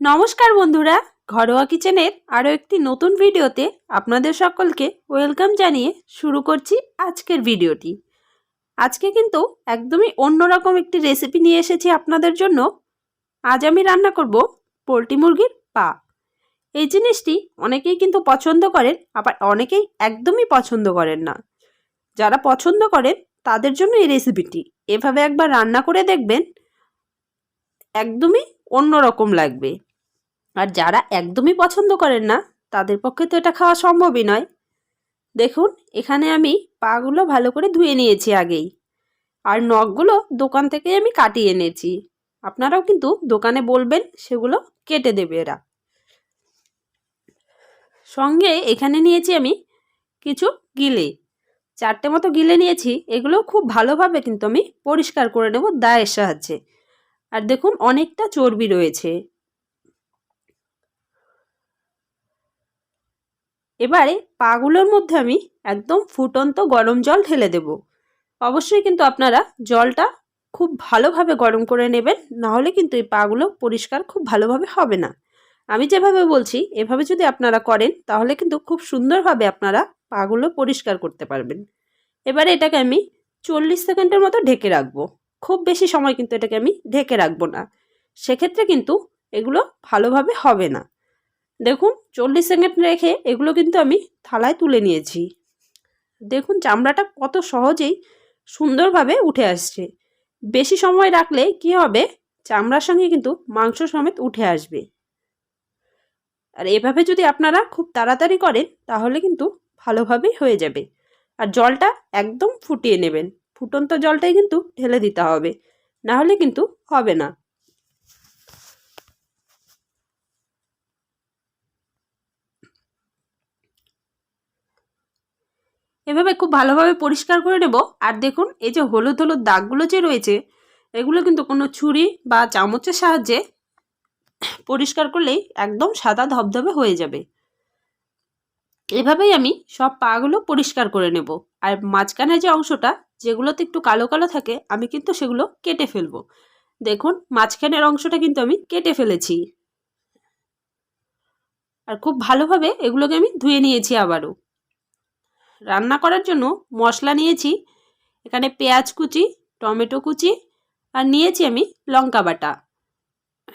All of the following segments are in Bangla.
নমস্কার বন্ধুরা, ঘরোয়া কিচেনের আরও একটি নতুন ভিডিওতে আপনাদের সকলকে ওয়েলকাম জানিয়ে শুরু করছি আজকের ভিডিওটি। আজকে কিন্তু একদমই অন্যরকম একটি রেসিপি নিয়ে এসেছি আপনাদের জন্য। আজ আমি রান্না করব পোলট্রি মুরগির পা। এই জিনিসটি অনেকেই কিন্তু পছন্দ করেন, আবার অনেকেই একদমই পছন্দ করেন না। যারা পছন্দ করেন তাদের জন্য এই রেসিপিটি। এভাবে একবার রান্না করে দেখবেন, একদমই অন্যরকম লাগবে। আর যারা একদমই পছন্দ করেন না তাদের পক্ষে তো এটা খাওয়া সম্ভবই নয়। দেখুন, এখানে আমি পাগুলো ভালো করে ধুয়ে নিয়েছি আগেই, আর নখগুলো দোকান থেকে আমি কাটিয়ে এনেছি। আপনারাও কিন্তু দোকানে বলবেন, সেগুলো কেটে দেবে এরা। সঙ্গে এখানে নিয়েছি আমি কিছু গিলে, 4টে মতো গিলে নিয়েছি। এগুলো খুব ভালোভাবে কিন্তু আমি পরিষ্কার করে নেব দায়ের সাহায্যে। আর দেখুন, অনেকটা চর্বি রয়েছে। এবারে পাগুলোর মধ্যে আমি একদম ফুটন্ত গরম জল ঢেলে দেব। অবশ্যই কিন্তু আপনারা জলটা খুব ভালোভাবে গরম করে নেবেন, না হলে কিন্তু এই পাগুলো পরিষ্কার খুব ভালোভাবে হবে না। আমি যেভাবে বলছি এভাবে যদি আপনারা করেন তাহলে কিন্তু খুব সুন্দরভাবে আপনারা পাগুলো পরিষ্কার করতে পারবেন। এবারে এটাকে আমি 40 সেকেন্ডের মতো ঢেকে রাখবো। খুব বেশি সময় কিন্তু এটাকে আমি ঢেকে রাখবো না, সেক্ষেত্রে কিন্তু এগুলো ভালোভাবে হবে না। দেখুন, 40 সেকেন্ড রেখে এগুলো কিন্তু আমি থালায় তুলে নিয়েছি। দেখুন চামড়াটা কত সহজেই সুন্দরভাবে উঠে আসছে। বেশি সময় রাখলে কি হবে, চামড়ার সঙ্গে কিন্তু মাংস সমেত উঠে আসবে। আর এভাবে যদি আপনারা খুব তাড়াতাড়ি করেন তাহলে কিন্তু ভালোভাবেই হয়ে যাবে। আর জলটা একদম ফুটিয়ে নেবেন, ফুটন্ত জলটাই কিন্তু ঢেলে দিতে হবে, না হলে কিন্তু হবে না। এভাবে খুব ভালোভাবে পরিষ্কার করে নেব। আর দেখুন, এই যে হলুদ হলুদ দাগগুলো যে রয়েছে, এগুলো কিন্তু কোনো ছুরি বা চামচের সাহায্যে পরিষ্কার করলেই একদম সাদা ধবধবে হয়ে যাবে। এভাবেই আমি সব পাগুলো পরিষ্কার করে নেব। আর মাঝখানে যে অংশটা, যেগুলোতে একটু কালো কালো থাকে, আমি কিন্তু সেগুলো কেটে ফেলবো। দেখুন, মাঝখানের অংশটা কিন্তু আমি কেটে ফেলেছি। আর খুব ভালোভাবে এগুলোকে আমি ধুয়ে নিয়েছি। আবারও রান্না করার জন্য মশলা নিয়েছি, এখানে পেঁয়াজ কুচি, টমেটো কুচি, আর নিয়েছি আমি লঙ্কা বাটা।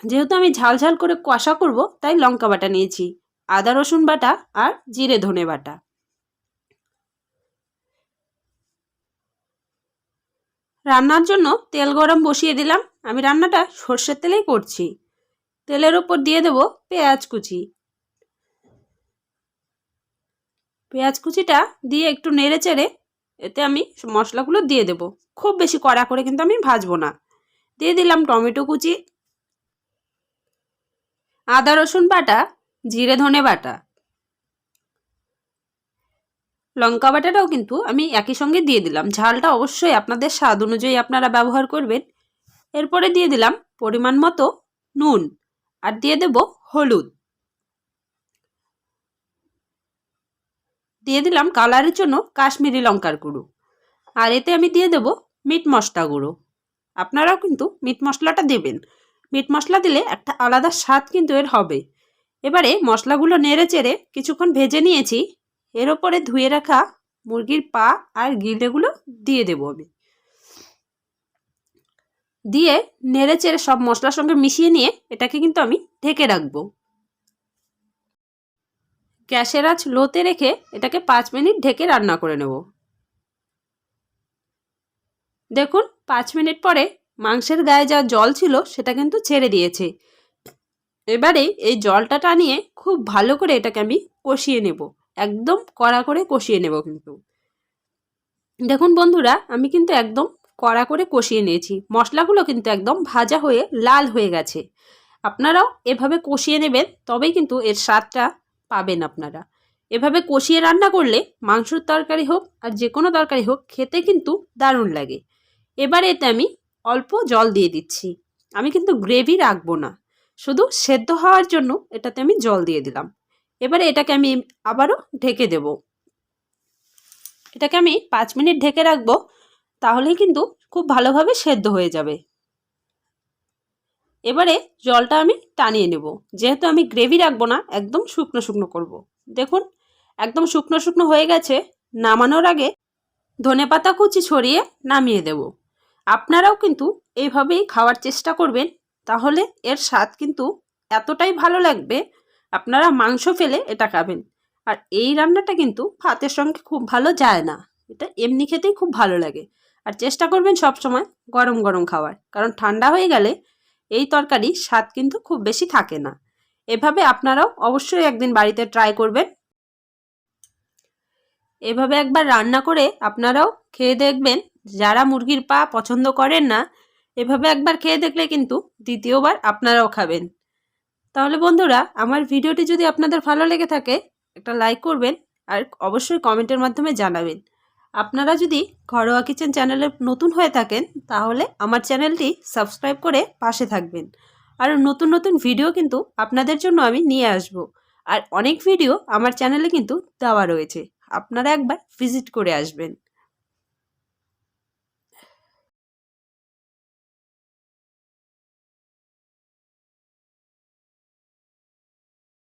যেহেতু আমি ঝাল ঝাল করে কষা করব তাই লঙ্কা বাটা নিয়েছি, আদা রসুন বাটা আর জিরে ধনে বাটা। রান্নার জন্য তেল গরম বসিয়ে দিলাম। আমি রান্নাটা সর্ষের তেলেই করছি। তেলের ওপর দিয়ে দেব পেঁয়াজ কুচি। পেঁয়াজ কুচিটা দিয়ে একটু নেড়ে চেড়ে এতে আমি মশলাগুলো দিয়ে দেব। খুব বেশি কড়া করে কিন্তু আমি ভাজবো না। দিয়ে দিলাম টমেটো কুচি, আদা রসুন বাটা, জিরে ধনে বাটা, লঙ্কা বাটাটাও কিন্তু আমি একই সঙ্গে দিয়ে দিলাম। ঝালটা অবশ্যই আপনাদের স্বাদ অনুযায়ী আপনারা ব্যবহার করবেন। এরপরে দিয়ে দিলাম পরিমাণ মতো নুন, আর দিয়ে দেব হলুদ। দিয়ে দিলাম কালারের জন্য কাশ্মীরি লঙ্কার গুঁড়ো। আর এতে আমি দিয়ে দেব মিট মশলা গুঁড়ো। আপনারাও কিন্তু মিট মশলাটা দেবেন। মিট মশলা দিলে একটা আলাদা স্বাদ কিন্তু এর হবে। এবারে মশলাগুলো নেড়ে চেড়ে কিছুক্ষণ ভেজে নিয়েছি। এর ওপরে ধুয়ে রাখা মুরগির পা আর গিলেগুলো দিয়ে দেবো আমি। দিয়ে নেড়ে চেড়ে সব মশলার সঙ্গে মিশিয়ে নিয়ে এটাকে কিন্তু আমি ঢেকে রাখবো। গ্যাসের আঁচ লোতে রেখে এটাকে 5 মিনিট ঢেকে রান্না করে নেব। দেখুন, 5 মিনিট পরে মাংসের গায়ে যা জল ছিল সেটা কিন্তু ছেড়ে দিয়েছে। এবারে এই জলটা টানিয়ে খুব ভালো করে এটাকে আমি কষিয়ে নেব। একদম কড়া করে কষিয়ে নেব কিন্তু। দেখুন বন্ধুরা, আমি কিন্তু একদম কড়া করে কষিয়ে নিয়েছি। মশলাগুলো কিন্তু একদম ভাজা হয়ে লাল হয়ে গেছে। আপনারাও এভাবে কষিয়ে নেবেন, তবেই কিন্তু এর স্বাদটা পাবেন আপনারা। এভাবে কষিয়ে রান্না করলে মাংসর তরকারি হোক আর যে কোনো তরকারি হোক, খেতে কিন্তু দারুণ লাগে। এবারে এতে আমি অল্প জল দিয়ে দিচ্ছি। আমি কিন্তু গ্রেভি রাখবো না, শুধু সেদ্ধ হওয়ার জন্য এটাতে আমি জল দিয়ে দিলাম। এবারে এটাকে আমি আবারও ঢেকে দেব। এটাকে আমি 5 মিনিট ঢেকে রাখবো, তাহলেই কিন্তু খুব ভালোভাবে সেদ্ধ হয়ে যাবে। এবারে জলটা আমি টানিয়ে নেব, যেহেতু আমি গ্রেভি রাখবো না, একদম শুকনো শুকনো করব। দেখুন একদম শুকনো শুকনো হয়ে গেছে। নামানোর আগে ধনেপাতা কুচি ছড়িয়ে নামিয়ে দেব। আপনারাও কিন্তু এইভাবেই খাওয়ার চেষ্টা করবেন, তাহলে এর স্বাদ কিন্তু এতটাই ভালো লাগবে, আপনারা মাংস ফেলে এটা খাবেন। আর এই রান্নাটা কিন্তু ভাতের সঙ্গে খুব ভালো যায় না, এটা এমনি খেতেই খুব ভালো লাগে। আর চেষ্টা করবেন সব সময় গরম গরম খাওয়ার, কারণ ঠান্ডা হয়ে গেলে এই তরকারি স্বাদ কিন্তু খুব বেশি থাকে না। এভাবে আপনারাও অবশ্যই একদিন বাড়িতে ট্রাই করবেন। এভাবে একবার রান্না করে আপনারাও খেয়ে দেখবেন। যারা মুরগির পা পছন্দ করেন না, এভাবে একবার খেয়ে দেখলে কিন্তু দ্বিতীয়বার আপনারাও খাবেন। তাহলে বন্ধুরা, আমার ভিডিওটি যদি আপনাদের ভালো লেগে থাকে একটা লাইক করবেন, আর অবশ্যই কমেন্টের মাধ্যমে জানাবেন। আপনারা যদি ঘরোয়া কিচেন চ্যানেলে নতুন হয়ে থাকেন, তাহলে আমার চ্যানেলটি সাবস্ক্রাইব করে পাশে থাকবেন। আর নতুন নতুন ভিডিও কিন্তু আপনাদের জন্য আমি নিয়ে আসব। আর অনেক ভিডিও আমার চ্যানেলে কিন্তু দেওয়া রয়েছে, আপনারা একবার ভিজিট করে আসবেন।